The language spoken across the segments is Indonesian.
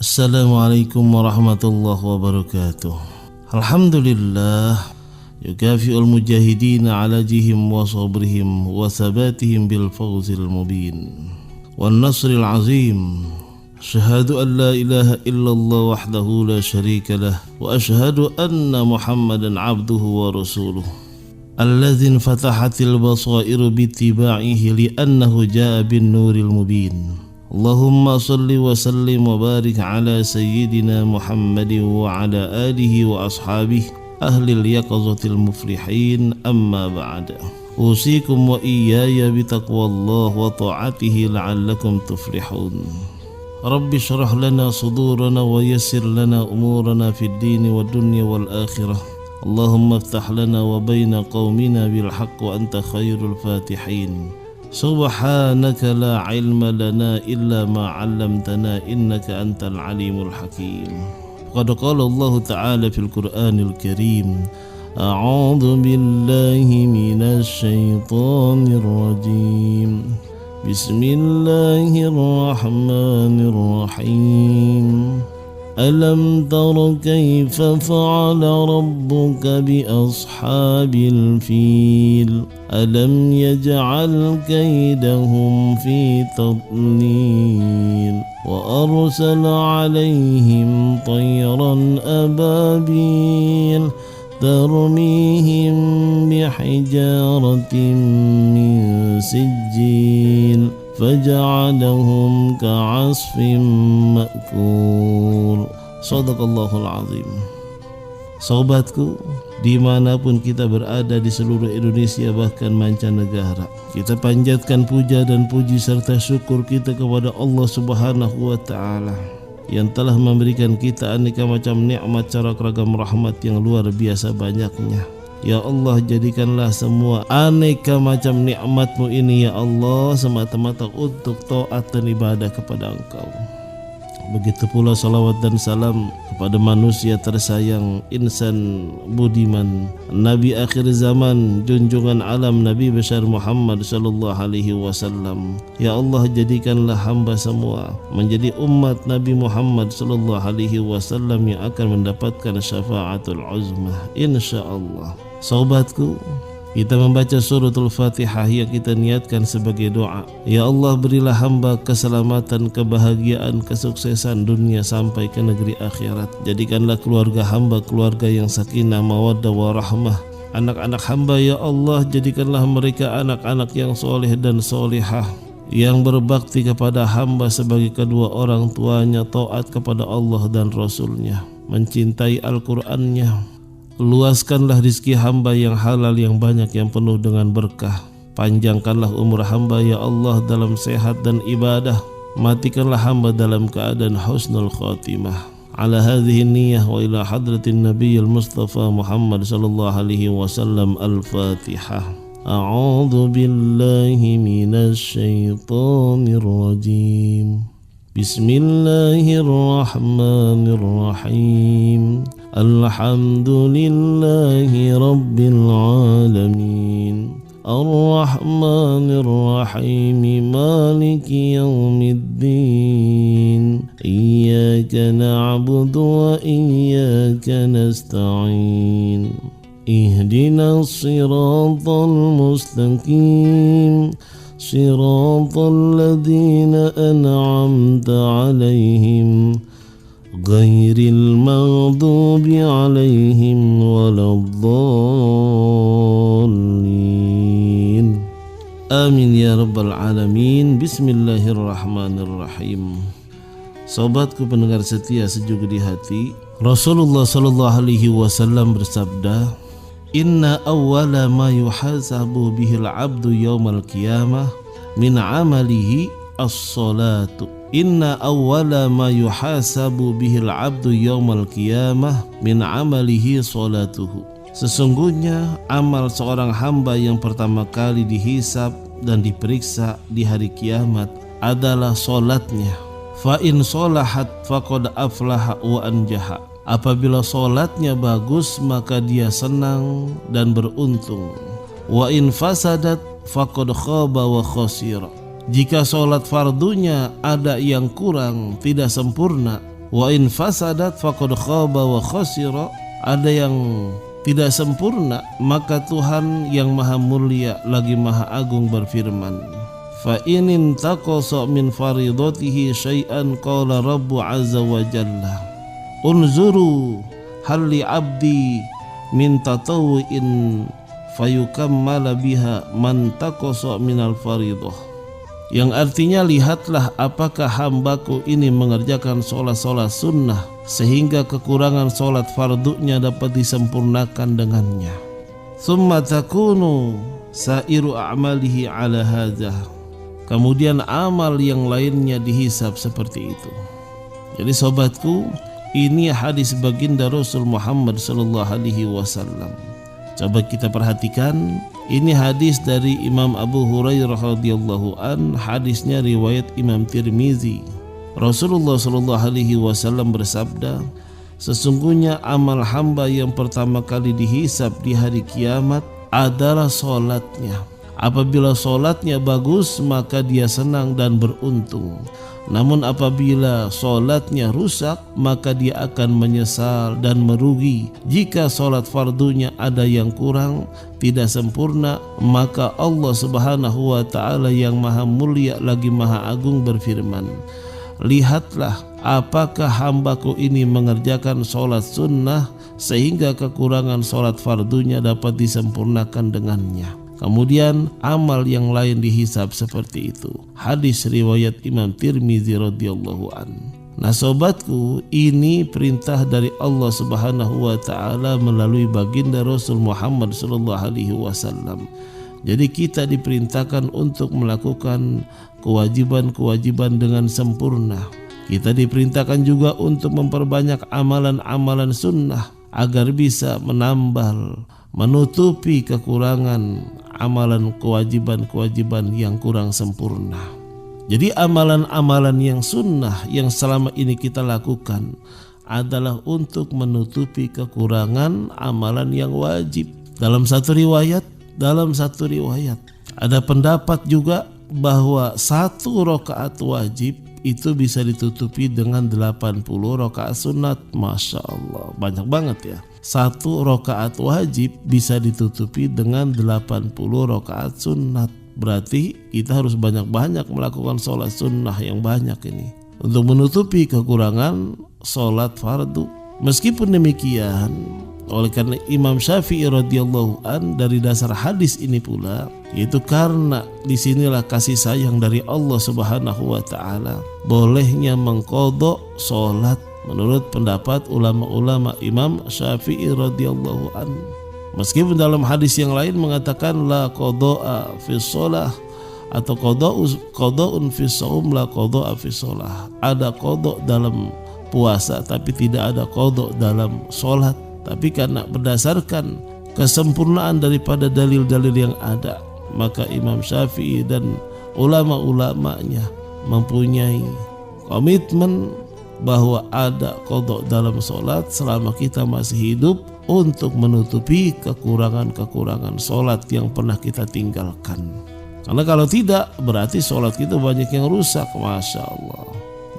Assalamualaikum warahmatullahi wabarakatuh. Alhamdulillah yukafi'ul mujahidina ala jihim wa sabrihim wa thabatihim bil fawzil mubin wan nasril azim. Asyhadu an la ilaha illallah wahdahu la syarika lah wa asyhadu anna Muhammadan abduhu wa rasuluh alladzi fatahatil basairu bittiba'ihi li'annahu jaa'a bin nuril mubin. Allahumma salli wa sallim wa barik ala sayyidina Muhammadin wa ala alihi wa ashabihi ahlil yaqazatil muflihin, amma ba'da. Usikum wa iyaya bitaqwallah wa ta'atihi la'allakum tuflihun. Rabbi syrah lana sudurana wa yassir lana umurana fid dini wa dunya wal akhirah. Allahumma iftah lana wa baina qaumina bil haqq wa anta khairul fatihin. Subhanaka la ilma lana illa ma 'allamtana innaka antal alimul hakim. Qad qala Allah ta'ala fil Qur'anil Karim, a'udzu billahi minasy syaithanir rajim. Bismillahirrahmanirrahim. Alam tara kaifa fa'ala rabbuka bi ashabil fil alam yaj'al kaydahum fi tadlil wa arsala 'alayhim tayran ababil tarmihim bihijaratin min sijil faja'alahum ka'asfin ma'kul. Shadaqallahul azim. Sobatku, dimanapun kita berada di seluruh Indonesia bahkan mancanegara, kita panjatkan puja dan puji serta syukur kita kepada Allah Subhanahu wa ta'ala yang telah memberikan kita aneka macam nikmat cara ragam rahmat yang luar biasa banyaknya. Ya Allah, jadikanlah semua aneka macam nikmat-Mu ini ya Allah semata-mata untuk taat dan ibadah kepada Engkau. Begitu pula salawat dan salam kepada manusia tersayang, insan budiman, Nabi akhir zaman, junjungan alam Nabi besar Muhammad sallallahu alaihi wasallam. Ya Allah, jadikanlah hamba semua menjadi umat Nabi Muhammad sallallahu alaihi wasallam yang akan mendapatkan syafaatul uzmah insyaallah. Sobatku, kita membaca suratul Fatihah yang kita niatkan sebagai doa. Ya Allah, berilah hamba keselamatan, kebahagiaan, kesuksesan dunia sampai ke negeri akhirat. Jadikanlah keluarga hamba keluarga yang sakinah, mawaddah, warahmah. Anak-anak hamba ya Allah, jadikanlah mereka anak-anak yang soleh dan solihah, yang berbakti kepada hamba sebagai kedua orang tuanya, taat kepada Allah dan Rasulnya, mencintai Al-Qur'annya. Luaskanlah rizki hamba yang halal yang banyak yang penuh dengan berkah. Panjangkanlah umur hamba ya Allah dalam sehat dan ibadah. Matikanlah hamba dalam keadaan husnul khatimah. Ala hadhihi niyyah wa ila hadratin nabiyil mustafa Muhammad sallallahu alaihi wasallam. Al-Fatihah. A'udzu billahi minasy syaithanir rajim. Bismillahirrahmanirrahim. Alhamdulillahi rabbil alamin. Ar-Rahmanir Rahim. Maliki yaumiddin. Iyyaka na'budu wa iyyaka nasta'in. Ihdinas siratal mustaqim. Siratal ladzina an'amta 'alaihim ghairil maghdubi 'alaihim waladdallin. Amin ya rabbal alamin. Bismillahirrahmanirrahim. Sobatku pendengar setia sejuk di hati, Rasulullah sallallahu alaihi wasallam bersabda, inna awwala ma yuhasabu bihil abdu yaumal qiyamah min amalihi as-salatu. Inna awwala ma yuhasabu bihil abdu yaumal qiyamah min amalihi salatuhu. Sesungguhnya amal seorang hamba yang pertama kali dihisab dan diperiksa di hari kiamat adalah salatnya. Fa in salahat faqad aflaha wa anjaha. Apabila solatnya bagus maka dia senang dan beruntung. Wa in fasadat faqad khaba wa khasira. Jika solat fardunya ada yang kurang, tidak sempurna, Wa in fasadat faqad khaba wa khasira. Ada yang tidak sempurna, maka Tuhan yang maha mulia lagi maha agung berfirman, fa in intaqasa min faridatihi syai'an qala rabbu azza wa jalla unzuru hal li abdi min tatawu'in fayukammala biha man taqasa minal faridah. Yang artinya, lihatlah apakah hambaku ini mengerjakan sholat-sholat sunnah sehingga kekurangan sholat fardunya dapat disempurnakan dengannya. Tsumma takunu sairu a'malihi ala hadza. Kemudian amal yang lainnya dihisab seperti itu. Jadi sobatku, ini hadis baginda Rasul Muhammad sallallahu alaihi wasallam. Coba kita perhatikan, ini hadis dari Imam Abu Hurairah radhiyallahu an, hadisnya riwayat Imam Tirmizi. Rasulullah sallallahu alaihi wasallam bersabda, sesungguhnya amal hamba yang pertama kali dihisab di hari kiamat adalah solatnya. Apabila solatnya bagus, maka dia senang dan beruntung. Namun apabila solatnya rusak, maka dia akan menyesal dan merugi. Jika solat fardunya ada yang kurang, tidak sempurna, maka Allah subhanahu wa ta'ala yang maha mulia lagi maha agung berfirman, lihatlah apakah hambaku ini mengerjakan solat sunnah sehingga kekurangan solat fardunya dapat disempurnakan dengannya. Kemudian amal yang lain dihisab seperti itu. Hadis riwayat Imam Tirmizi radhiyallahu an. Nah sobatku, ini perintah dari Allah subhanahu wa ta'ala melalui baginda Rasul Muhammad sallallahu alaihi wasallam. Jadi kita diperintahkan untuk melakukan kewajiban-kewajiban dengan sempurna. Kita diperintahkan juga untuk memperbanyak amalan-amalan sunnah agar bisa menutupi kekurangan amalan kewajiban-kewajiban yang kurang sempurna. Jadi amalan-amalan yang sunnah yang selama ini kita lakukan adalah untuk menutupi kekurangan amalan yang wajib. Dalam satu riwayat ada pendapat juga bahwa 1 rakaat wajib itu bisa ditutupi dengan 80 rakaat sunat. Masya Allah, banyak banget ya. 1 rakaat wajib bisa ditutupi dengan 80 rakaat sunat. Berarti kita harus banyak-banyak melakukan sholat sunnah yang banyak ini untuk menutupi kekurangan sholat fardu. Meskipun demikian, oleh karena Imam Syafi'i radhiyallahu an, dari dasar hadis ini pula, yaitu karena disinilah kasih sayang dari Allah subhanahu wa ta'ala, bolehnya mengqadha sholat menurut pendapat ulama-ulama Imam Syafi'i radhiyallahu an. Meskipun dalam hadis yang lain mengatakan la qada'a fi shalah atau qada'un fi shaum la qada'a fi shalah. Ada qada' dalam puasa tapi tidak ada qada' dalam salat. Tapi karena berdasarkan kesempurnaan daripada dalil-dalil yang ada, maka Imam Syafi'i dan ulama-ulamanya mempunyai komitmen bahwa ada qada' dalam salat selama kita masih hidup untuk menutupi kekurangan-kekurangan sholat yang pernah kita tinggalkan. Karena kalau tidak, berarti sholat kita banyak yang rusak. Masya Allah.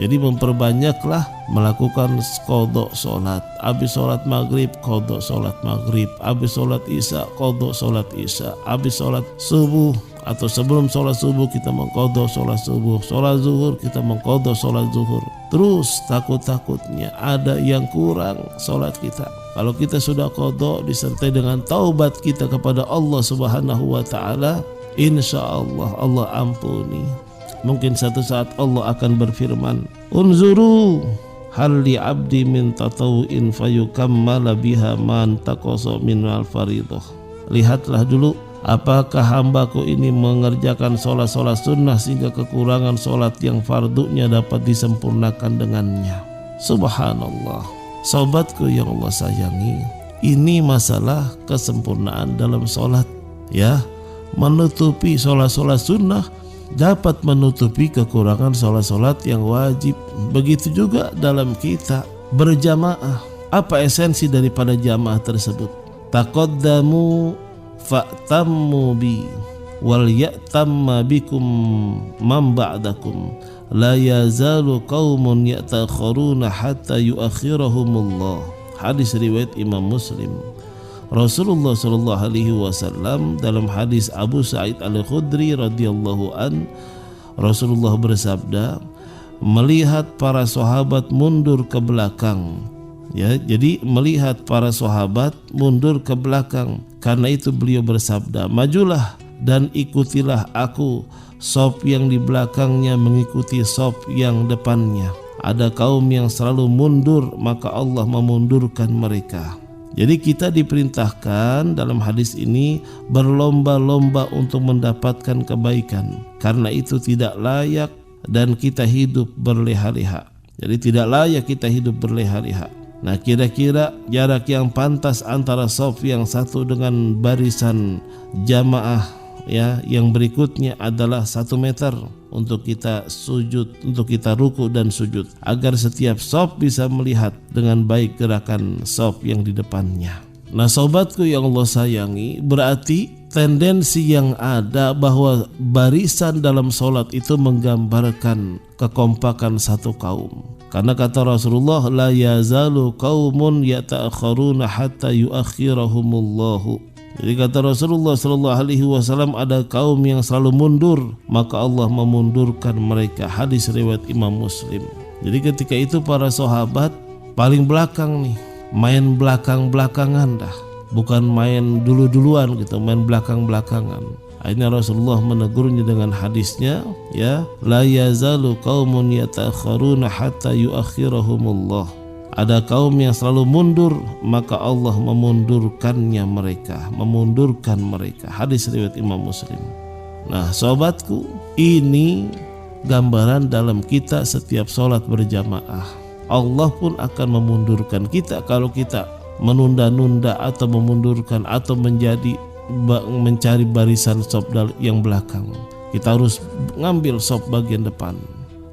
Jadi memperbanyaklah melakukan qadha sholat. Habis sholat maghrib, qadha sholat maghrib. Habis sholat isya, qadha sholat isya. Habis sholat subuh atau sebelum sholat subuh kita mengqadha sholat subuh. Sholat zuhur kita mengqadha sholat zuhur. Terus takut-takutnya ada yang kurang sholat kita. Kalau kita sudah qadha disertai dengan taubat kita kepada Allah subhanahu wa ta'ala, insya Allah Allah ampuni. Mungkin satu saat Allah akan berfirman, unzuru hal li abdi min tatawu'in fayukammala biha man taqasa minal faridah. Lihatlah dulu apakah hambaku ini mengerjakan sholat-sholat sunnah sehingga kekurangan sholat yang fardunya dapat disempurnakan dengannya. Subhanallah. Sobatku yang Allah sayangi, ini masalah kesempurnaan dalam sholat ya. Menutupi sholat-sholat sunnah dapat menutupi kekurangan sholat-sholat yang wajib. Begitu juga dalam kita berjamaah. Apa esensi daripada jamaah tersebut? Taqaddamu fa'tammu bi wal ya'tamma bikum man ba'dakum la yazalu qaumun ya'takharuna hatta yuakhirahumullah. Hadis riwayat Imam Muslim. Rasulullah sallallahu alaihi wasallam dalam hadis Abu Sa'id Al-Khudri radhiyallahu an, Rasulullah bersabda, melihat para sahabat mundur ke belakang. Ya, jadi melihat para sahabat mundur ke belakang. Karena itu beliau bersabda, majulah dan ikutilah aku. Saf yang di belakangnya mengikuti saf yang depannya. Ada kaum yang selalu mundur, maka Allah memundurkan mereka. Jadi kita diperintahkan dalam hadis ini berlomba-lomba untuk mendapatkan kebaikan. Karena itu tidak layak dan kita hidup berleha-leha. Jadi tidak layak kita hidup berleha-leha. Nah, kira-kira jarak yang pantas antara shaf yang satu dengan barisan jamaah ya yang berikutnya adalah 1 meter untuk kita sujud, untuk kita ruku dan sujud, agar setiap shaf bisa melihat dengan baik gerakan shaf yang di depannya. Nah, sobatku yang Allah sayangi, berarti tendensi yang ada bahwa barisan dalam sholat itu menggambarkan kekompakan satu kaum. Karena kata Rasulullah, la yazalu qaumun yata'akharuna hatta yuakhirahumullahu. Jadi kata Rasulullah sallallahu alaihi wasallam, ada kaum yang selalu mundur, maka Allah memundurkan mereka. Hadis riwayat Imam Muslim. Jadi ketika itu para sahabat paling belakang nih, main belakang-belakangan dah, bukan main dulu-duluan gitu, main belakang-belakangan. Akhirnya Rasulullah menegurnya dengan hadisnya, ya, la yazalu qaumun yatakharuna hatta yuakhirahumullah. Ada kaum yang selalu mundur, maka Allah memundurkannya mereka, memundurkan mereka. Hadis riwayat Imam Muslim. Nah, sobatku, ini gambaran dalam kita setiap sholat berjamaah. Allah pun akan memundurkan kita kalau kita menunda-nunda atau memundurkan atau mencari barisan shaf yang belakang. Kita harus ngambil shaf bagian depan.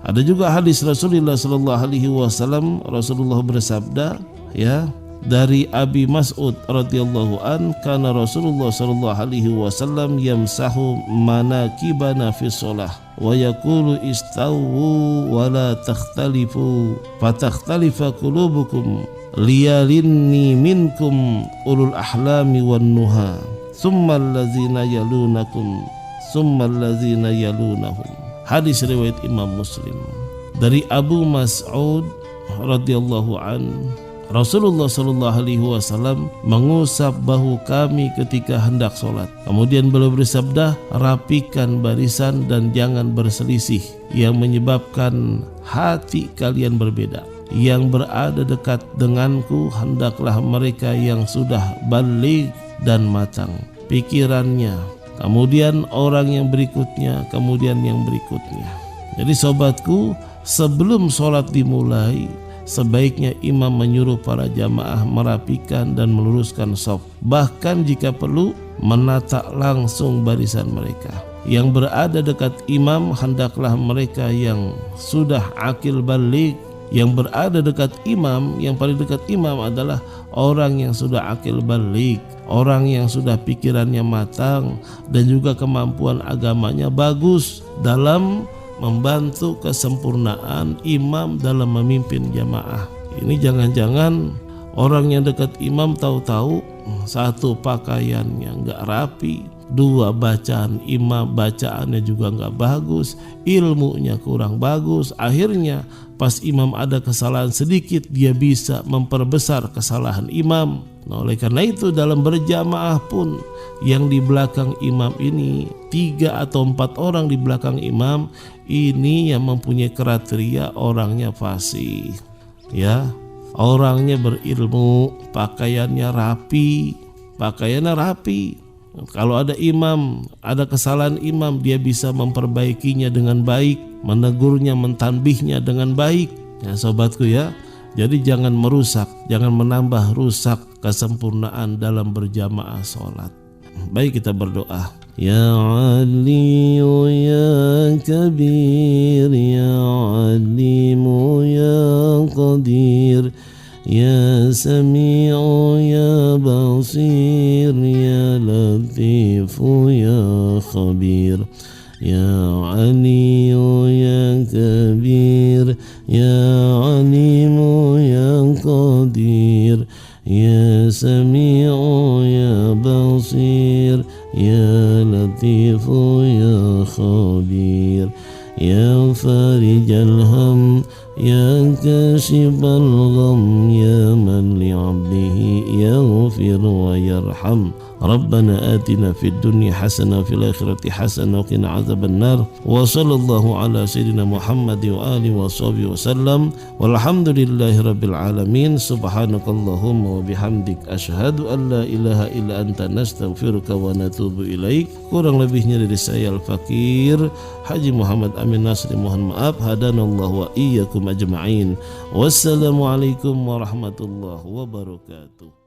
Ada juga hadis Rasulullah sallallahu alaihi wasallam, Rasulullah bersabda, ya, dari Abi Mas'ud radhiyallahu an, kana Rasulullah sallallahu alaihi wasallam yamsahu manakibana fi shalah wa yaqulu istawu wa la takhtalifu fatakhtalifa qulubukum liyalinni minkum ulul ahlami wan nuha thumma allazina yalunakum thumma allazina yalunahum. Hadis riwayat Imam Muslim. Dari Abu Mas'ud radhiyallahu an, Rasulullah sallallahu alaihi wasallam mengusap bahu kami ketika hendak sholat. Kemudian beliau bersabda, rapikan barisan dan jangan berselisih yang menyebabkan hati kalian berbeda. Yang berada dekat denganku hendaklah mereka yang sudah baligh dan matang pikirannya, kemudian orang yang berikutnya, kemudian yang berikutnya. Jadi sobatku, sebelum sholat dimulai, sebaiknya imam menyuruh para jamaah merapikan dan meluruskan shaf. Bahkan jika perlu, menata langsung barisan mereka. Yang berada dekat imam hendaklah mereka yang sudah akil baligh. Yang berada dekat imam, yang paling dekat imam adalah orang yang sudah akil baligh, orang yang sudah pikirannya matang dan juga kemampuan agamanya bagus dalam membantu kesempurnaan imam dalam memimpin jamaah. Ini jangan-jangan orang yang dekat imam tahu-tahu satu pakaiannya nggak rapi, dua bacaan imam bacaannya juga nggak bagus, ilmunya kurang bagus. Akhirnya pas imam ada kesalahan sedikit, dia bisa memperbesar kesalahan imam. Nah, oleh karena itu dalam berjamaah pun yang di belakang imam ini 3 atau 4 orang di belakang imam ini yang mempunyai kriteria orangnya fasih, ya, orangnya berilmu, pakaiannya rapi. Kalau ada imam, ada kesalahan imam, dia bisa memperbaikinya dengan baik, menegurnya, mentanbihnya dengan baik. Ya sobatku ya, jadi jangan merusak, jangan menambah rusak kesempurnaan dalam berjamaah sholat. Baik, kita berdoa. Ya Aliyu ya Kabir, Ya Alimu ya Qadir, يا سميع يا بصير يا لطيف يا خبير يا علي يا كبير يا عليم يا قدير يا سميع يا بصير يا لطيف يا خبير يا فارج الهم يا كاشف الغم يا من لعبده يغفر ويرحم ربنا آتنا في الدنيا حسنة وفي الآخرة حسنة وقنا عذاب النار وصلى الله على سيدنا محمد وآله وصحبه وسلم والحمد لله رب العالمين سبحانك اللهم وبحمدك أشهد أن لا إله إلا أنت نستغفرك ونتوب إليك. Kurang lebihnya dari saya Al-Fakir Haji Muhammad Amin Nasri mohon maaf. Hadanallahu wa iyyakum ajma'in. Wassalamualaikum warahmatullahi wabarakatuh.